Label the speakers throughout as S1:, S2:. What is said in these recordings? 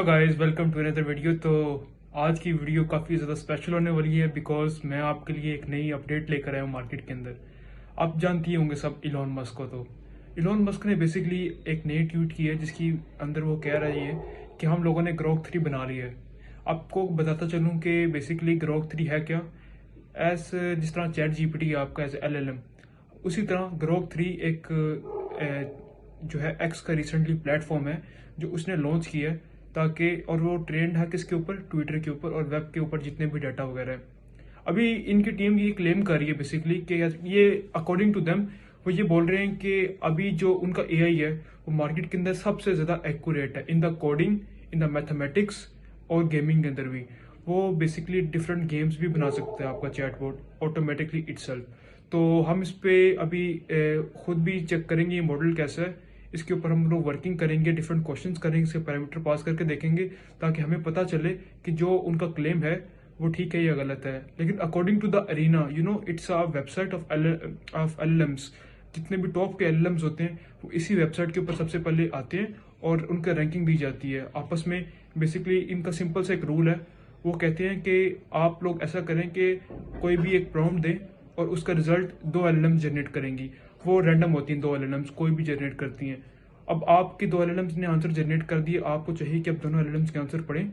S1: Hello guys, welcome to another video. तो आज की वीडियो काफ़ी ज़्यादा स्पेशल होने वाली है बिकॉज मैं आपके लिए एक नई अपडेट लेकर आया हूँ मार्केट के अंदर। आप जानती होंगे सब इलॉन मस्क को। तो इलॉन मस्क ने बेसिकली एक नई ट्वीट की है जिसकी अंदर वो कह रही है कि हम लोगों ने ग्रोक 3 बना ली है। आपको बताता चलूँ कि बेसिकली ग्रोक 3 है क्या। एज जिस तरह चैट जीपीटी है आपका एज LLM, उसी तरह ग्रोक 3 एक जो है एक्स का रिसेंटली प्लेटफॉर्म है जो उसने लॉन्च किया है, ताकि और वो ट्रेंड है किसके ऊपर, ट्विटर के ऊपर और वेब के ऊपर जितने भी डाटा वगैरह है। अभी इनकी टीम ये क्लेम कर रही है बेसिकली कि ये अकॉर्डिंग टू देम वो ये बोल रहे हैं कि अभी जो उनका एआई है वो मार्केट के अंदर सबसे ज़्यादा एक्यूरेट है in the coding, in the mathematics और गेमिंग के अंदर भी। वो बेसिकली डिफरेंट गेम्स भी बना सकते हैं आपका चैटबॉट ऑटोमेटिकली इटसेल्फ। तो हम इस पे अभी खुद भी चेक करेंगे ये मॉडल कैसा है। इसके ऊपर हम लोग वर्किंग करेंगे, डिफरेंट क्वेश्चंस करेंगे, इसके पैरामीटर पास करके देखेंगे ताकि हमें पता चले कि जो उनका क्लेम है वो ठीक है या गलत है। लेकिन according to the arena, it's a website of LLMs। जितने भी टॉप के LLMs होते हैं वो इसी वेबसाइट के ऊपर सबसे पहले आते हैं और उनका रैंकिंग दी जाती है आपस में। बेसिकली इनका सिंपल सा एक रूल है। वो कहते हैं कि आप लोग ऐसा करें कि कोई भी एक प्रॉम्प्ट दें और उसका रिजल्ट दो LLMs जनरेट करेंगी। वो रैंडम होती हैं, दो LLMs कोई भी जनरेट करती हैं। अब आपकी दो LLMs ने आंसर जनरेट कर दिए, आपको चाहिए कि अब दोनों LLMs के आंसर पढ़ें,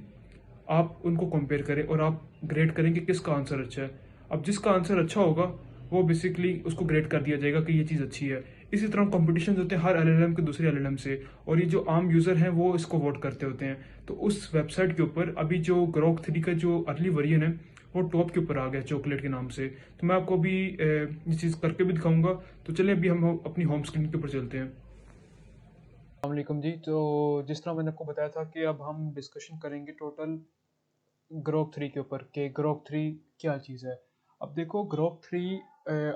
S1: आप उनको कंपेयर करें और आप ग्रेड करें कि किसका आंसर अच्छा है। अब जिसका आंसर अच्छा होगा वो बेसिकली उसको ग्रेड कर दिया जाएगा कि ये चीज़ अच्छी है। इसी तरह कॉम्पिटिशन होते हैं हर LLM के दूसरे LLM से, और ये जो आम यूज़र हैं वो इसको वोट करते होते हैं। तो उस वेबसाइट के ऊपर अभी जो ग्रोक 3 का जो अर्ली वर्जन है वो टॉप के ऊपर आ गया चॉकलेट के नाम से। तो मैं आपको अभी ये चीज़ करके भी दिखाऊंगा। तो चलिए अभी हम अपनी होम स्क्रीन के ऊपर चलते हैं। अस्सलाम जी। तो जिस तरह मैंने आपको बताया था कि अब हम डिस्कशन करेंगे टोटल ग्रोक 3 के ऊपर कि ग्रोक 3 क्या चीज़ है। अब देखो Grok 3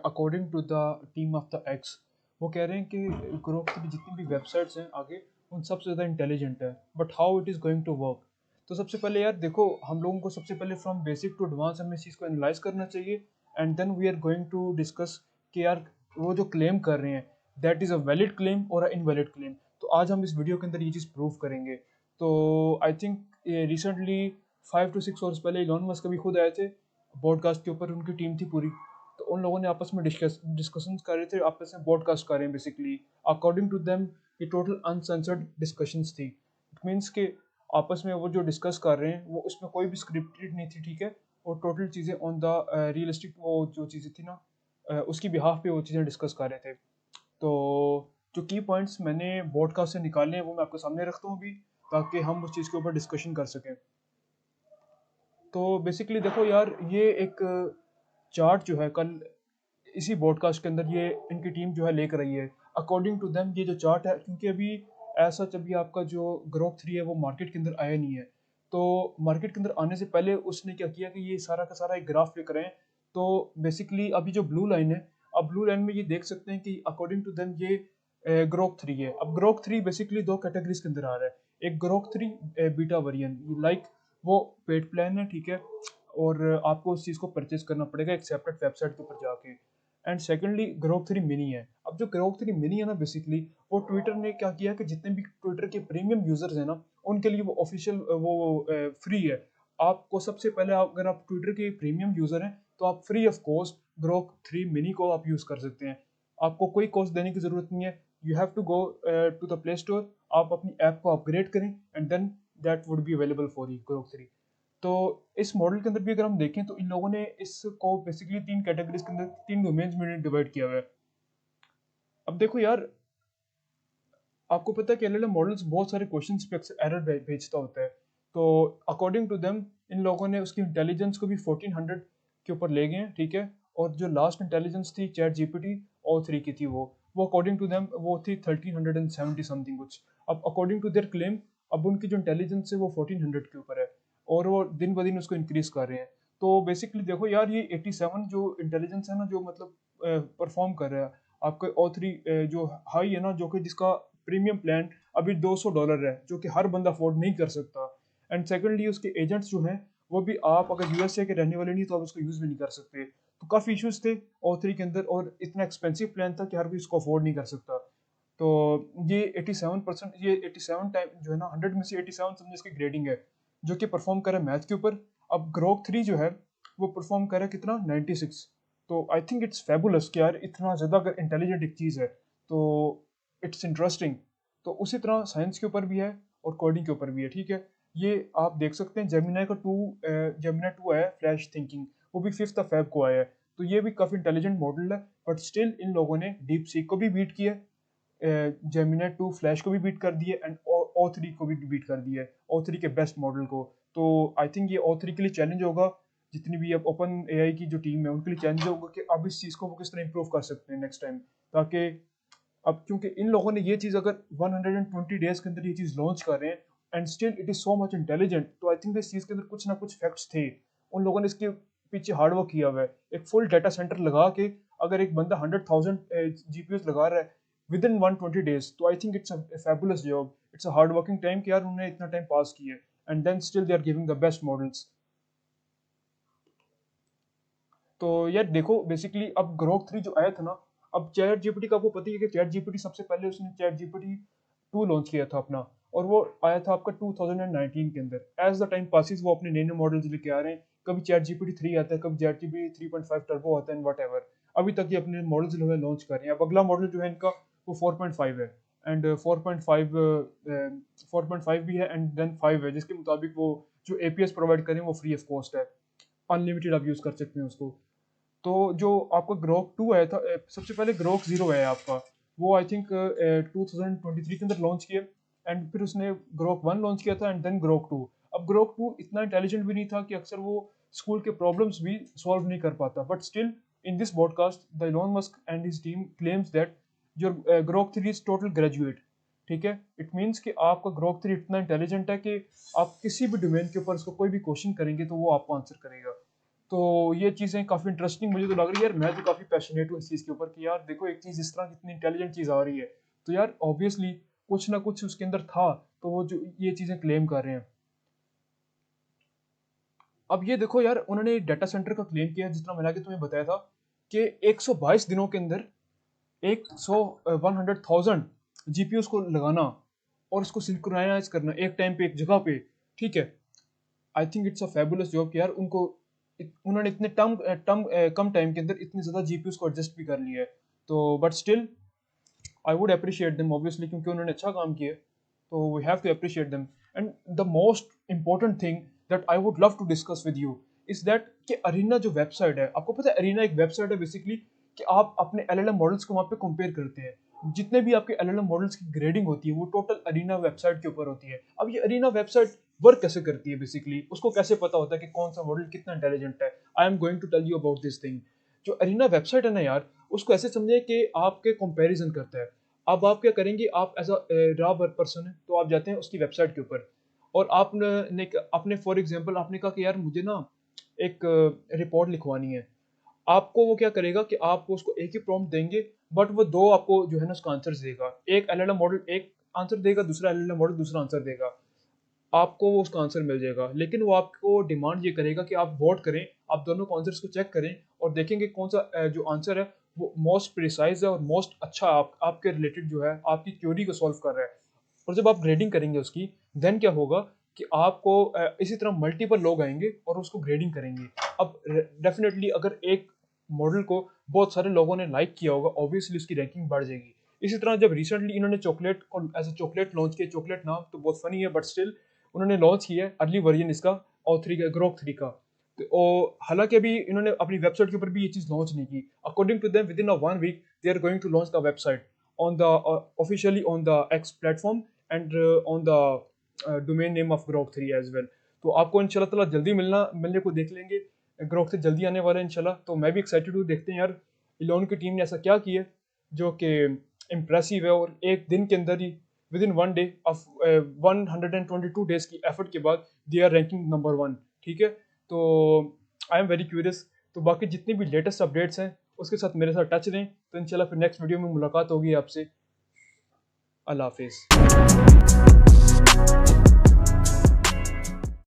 S1: according to the team of the X, वो कह रहे हैं कि ग्रोक 3 जितनी भी वेबसाइट्स हैं आगे उन सबसे ज़्यादा इंटेलिजेंट है। But how it is going to work. तो सबसे पहले यार देखो, हम लोगों को सबसे पहले फ्रॉम बेसिक टू एडवांस हमें इस चीज़ को एनालाइज करना चाहिए। And then we are going to discuss कि यार वो जो क्लेम कर रहे हैं that is a valid claim और अ इनवैलिड क्लेम। तो आज हम इस वीडियो के अंदर ये चीज़ प्रूव करेंगे। तो I think recently 5 to 6 hours पहले इलॉन मस्क भी खुद आए थे पॉडकास्ट के ऊपर, उनकी टीम थी पूरी। तो उन लोगों ने आपस में डिस्कशन कर रहे थे, आपस में पॉडकास्ट कर रहे हैं बेसिकली। अकॉर्डिंग टू देम ये टोटल अनसेंसर्ड डिस्कशंस थी। इट मीन्स के आपस में वो जो डिस्कस कर रहे हैं वो उसमें कोई भी स्क्रिप्टेड नहीं थी, ठीक है। और टोटल चीज़ें ऑन द रियलिस्टिक वो जो चीज़ें थी ना, उसकी बिहाफ पे वो चीज़ें डिस्कस कर रहे थे। तो जो की पॉइंट्स मैंने पॉडकास्ट से निकाले हैं वो मैं आपके सामने रखता हूँ अभी, ताकि हम उस चीज़ के ऊपर डिस्कशन कर सकें। तो बेसिकली देखो यार, ये एक चार्ट जो है कल इसी पॉडकास्ट के अंदर ये इनकी टीम जो है लेकर आई है। अकॉर्डिंग टू देम ये जो चार्ट है, क्योंकि अभी ऐसा अभी आपका जो ग्रोक 3 है वो मार्केट के अंदर आया नहीं है। तो मार्केट के अंदर आने से पहले उसने क्या किया कि ये सारा का सारा एक ग्राफ लेकर आए। तो बेसिकली अभी जो ब्लू लाइन है, अब ब्लू लाइन में ये देख सकते हैं कि अकॉर्डिंग टू देम ये ग्रोक 3 है। अब ग्रोक 3 बेसिकली दो कैटेगरीज के अंदर आ रहा है। एक ग्रोक 3 बीटा वेरिएंट, लाइक वो पेड प्लान है, ठीक है। और आपको उस चीज़ को परचेज करना पड़ेगा एक सेपरेट वेबसाइट के ऊपर जाके। एंड सेकेंडली ग्रोक 3 मिनी है। अब जो ग्रोक 3 मिनी है ना, बेसिकली वो ट्विटर ने क्या किया कि जितने भी ट्विटर के प्रीमियम यूजर्स हैं ना उनके लिए वो ऑफिशियल वो फ्री है। आपको सबसे पहले अगर आप ट्विटर के प्रीमियम यूजर हैं तो आप free of cost Grok 3 mini को आप यूज कर सकते हैं। आपको कोई कॉस्ट देने की जरूरत नहीं है। You have to go to the play store, आप अपनी ऐप को अपग्रेड करें and then that would be available for you Grok 3। तो इस मॉडल के अंदर भी अगर हम देखें तो इन लोगों ने इसको बेसिकली तीन कैटेगरीज के अंदर, तीन डोमेन्स में डिवाइड किया हुआ है। अब देखो यार, आपको पता है कि LLM मॉडल्स बहुत सारे क्वेश्चंस पे अक्सर एरर भेजता होता है। तो अकॉर्डिंग टू देम इन लोगों ने उसकी इंटेलिजेंस को भी 1400 के ऊपर ले गए हैं, ठीक है। और जो लास्ट इंटेलिजेंस थी चैट जीपीटी और 3 की थी, वो अकॉर्डिंग टू देम वो थी 1370 समथिंग कुछ। अब अकॉर्डिंग टू देयर क्लेम अब उनकी जो इंटेलिजेंस है वो 1400 के ऊपर है और वो दिन ब दिन उसको इंक्रीज कर रहे हैं। तो बेसिकली देखो यार, ये 87 जो इंटेलिजेंस है ना, जो मतलब परफॉर्म कर रहा है आपका O3 जो हाई है ना, जो कि जिसका प्रीमियम प्लान अभी $200 है, जो कि हर बंदा अफोर्ड नहीं कर सकता। एंड सेकेंडली उसके एजेंट्स जो हैं वो भी, आप अगर यूएसए के रहने वाले नहीं तो आप उसको यूज़ भी नहीं कर सकते। तो काफ़ी इश्यूज थे O3 के अंदर और इतना एक्सपेंसिव प्लान था कि हर कोई इसको अफोर्ड नहीं कर सकता। तो ये 87%, ये 87 टाइम जो है ना, 100 में से 87 समझे इसकी ग्रेडिंग है, जो कि परफॉर्म कर रहा है मैथ के ऊपर। अब ग्रोक 3 जो है वो परफॉर्म कर रहा है कितना, 96। तो आई थिंक इट्स फैबुलस कि यार इतना ज़्यादा अगर इंटेलिजेंट एक चीज़ है तो इट्स इंटरेस्टिंग। तो उसी तरह साइंस के ऊपर भी है और कोडिंग के ऊपर भी है, ठीक है। ये आप देख सकते हैं जेमिनाई का जेमिनाई 2 आया है, फ्लैश थिंकिंग, वो भी 5th ऑफ फेब को आया है। तो ये भी काफ़ी इंटेलिजेंट मॉडल है, बट स्टिल इन लोगों ने डीप सीक को भी बीट किया, जेमिनाई 2 फ्लैश को भी बीट कर दिए, एंड ओ 3 को भी बीट कर दिया है, ओ 3 के बेस्ट मॉडल को। तो आई थिंक ये ओ 3 के लिए चैलेंज होगा, जितनी भी अब ओपन एआई की जो टीम है उनके लिए चैलेंज होगा कि अब इस चीज़ को वो किस तरह इंप्रूव कर सकते हैं नेक्स्ट टाइम, ताकि अब क्योंकि इन लोगों ने ये चीज़ अगर 120 डेज के अंदर ये चीज़ लॉन्च कर रहे हैं and still it is so much intelligent, तो आई थिंक इस चीज़ के अंदर कुछ ना कुछ फैक्ट्स थे। उन लोगों ने इसके पीछे हार्डवर्क किया हुआ है, एक फुल डाटा सेंटर लगा के अगर एक बंदा 100,000 जीपीयूज लगा रहा है विद इन 120 डेज, तो I think it's a fabulous job, it's a hard working time कि यार उन्होंने इतना टाइम पास किया and then still they are giving the best models. तो यार देखो बेसिकली अब ग्रोक 3 जो आया था ना, अब चैट जीपीटी का आपको पता ही है कि चैट जीपीटी सबसे पहले उसने चैट जीपीटी 2 लॉन्च किया था अपना, और वो आया था आपका 2019 के अंदर। एज द टाइम पासिस वो अपने नए नए मॉडल्स लेके आ रहे हैं, कभी चैट जीपीटी 3 आता है, कभी चैट जीपीटी 3.5 टर्बो आता है, वट एवर। अभी तक ये अपने मॉडल्स जो है लॉन्च कर रहे हैं। अब अगला मॉडल जो है इनका वो 4.5 है, एंड 4.5 भी है, एंड देन 5 है, जिसके मुताबिक वो जो एपीएस प्रोवाइड करें वो फ्री ऑफ कॉस्ट है, अनलिमिटेड आप यूज़ कर सकते हैं उसको। तो जो आपका ग्रोक 2 आया था, सबसे पहले ग्रोक 0 है आपका, वो आई थिंक 2023 के अंदर लॉन्च किया, एंड फिर उसने ग्रोक 1 लॉन्च किया था, एंड देन ग्रोक 2। अब ग्रोक 2 इतना इंटेलिजेंट भी नहीं था कि अक्सर वो स्कूल के प्रॉब्लम्स भी सॉल्व नहीं कर पाता, but still in this podcast the Elon Musk and his team claims that your Grok 3 is total graduate, ठीक है। इट मीन्स कि आपका ग्रोक 3 इतना इंटेलिजेंट है कि आप किसी भी डोमेन के ऊपर उसको कोई भी क्वेश्चन करेंगे तो वो आपको आंसर करेगा। तो ये चीज़ें काफ़ी इंटरेस्टिंग मुझे तो लग रही है यार, मैं तो काफ़ी पैशनेट हूँ इस चीज़ के ऊपर कि यार देखो एक चीज़ इस तरह की इतनी इंटेलिजेंट चीज़ आ रही है, तो यार ऑब्वियसली कुछ ना कुछ उसके अंदर था, तो वो जो ये चीज़ें क्लेम कर रहे हैं। अब ये देखो यार, उन्होंने डाटा सेंटर का क्लेम किया, जितना मैंने आगे तुम्हें बताया था कि 122 दिनों के अंदर 100,000 जीपीयूस को लगाना और उसको सिंक्रोनाइज करना एक टाइम पे एक जगह पे, ठीक है। आई think it's a fabulous job कि यार उनको उन्होंने इतने कम टाइम के अंदर इतने ज़्यादा जीपीयूस को एडजस्ट भी कर लिया है। तो but still I would appreciate them obviously, क्योंकि उन्होंने अच्छा काम किया, तो we have to appreciate them. And the most important thing that I would love to discuss with you is that कि अरीना जो वेबसाइट है, आपको पता है अरीना एक वेबसाइट है बेसिकली, कि आप अपने एलएलएम मॉडल्स को वहाँ पे कंपेयर करते हैं। जितने भी आपके एलएलएम मॉडल्स की ग्रेडिंग होती है वो टोटल अरीना वेबसाइट के ऊपर होती है। अब ये अरीना वेबसाइट वर्क कैसे करती है, बेसिकली उसको कैसे पता होता है कि कौन सा मॉडल कितना इंटेलिजेंट है। I am going to tell you about this thing. जो अरीना वेबसाइट है ना यार, उसको ऐसे समझे कि आपके कंपैरिजन करता है। अब आप क्या करेंगे, आप एज अ रॉ पर्सन है तो आप जाते हैं उसकी वेबसाइट के ऊपर, और आपने अपने फॉर एग्जांपल आपने कहा कि यार मुझे ना एक रिपोर्ट लिखवानी है। आपको वो क्या करेगा कि आपको उसको एक ही प्रॉम्प्ट देंगे, बट वो दो आपको जो है ना उसका आंसर देगा। एक एलएलएम मॉडल एक आंसर देगा, दूसरा एलएलएम मॉडल दूसरा आंसर देगा। आपको वो उसका आंसर मिल जाएगा, लेकिन वो आपको डिमांड ये करेगा कि आप वोट करें, आप दोनों को आंसर्स को चेक करें और देखेंगे कौन सा जो आंसर है वो मोस्ट प्रिसाइज है और मोस्ट अच्छा आपके रिलेटेड जो है आपकी क्वेरी को सॉल्व कर रहा है। और जब आप ग्रेडिंग करेंगे उसकी, देन क्या होगा कि आपको इसी तरह मल्टीपल लोग आएंगे और उसको ग्रेडिंग करेंगे। अब डेफिनेटली अगर एक मॉडल को बहुत सारे लोगों ने लाइक किया होगा, ऑब्वियसली उसकी रैंकिंग बढ़ जाएगी। इसी तरह जब रिसेंटली इन्होंने चॉकलेट को एज ए चॉकलेट लॉन्च किया, चॉकलेट नाम तो बहुत फनी है बट स्टिल उन्होंने लॉन्च किया है अर्ली वर्जन इसका, और 3 का ग्रोक 3 का। तो हालांकि अभी इन्होंने अपनी वेबसाइट के ऊपर भी ये चीज़ लॉन्च नहीं की। According to them within a 1 week they are going to launch the website on the officially on the X platform and on the domain name of Grok 3 as well. तो आपको इंशाल्लाह ताला जल्दी मिलने को देख लेंगे, ग्रोक 3 जल्दी आने वाला है इंशाल्लाह। तो मैं भी एक्साइटेड हूँ, देखते हैं यार इलॉन की टीम ने ऐसा क्या किया जो कि इम्प्रेसिव है, और एक दिन के अंदर ही within 1 day of 122 days की एफर्ट के बाद दे आर रैंकिंग नंबर 1, ठीक है। तो आई एम वेरी क्यूरियस। तो बाकी जितनी भी लेटेस्ट अपडेट्स हैं उसके साथ मेरे साथ टच रहें, तो इंशाल्लाह फिर नेक्स्ट वीडियो में मुलाकात होगी आपसे। अल्लाह हाफिज़।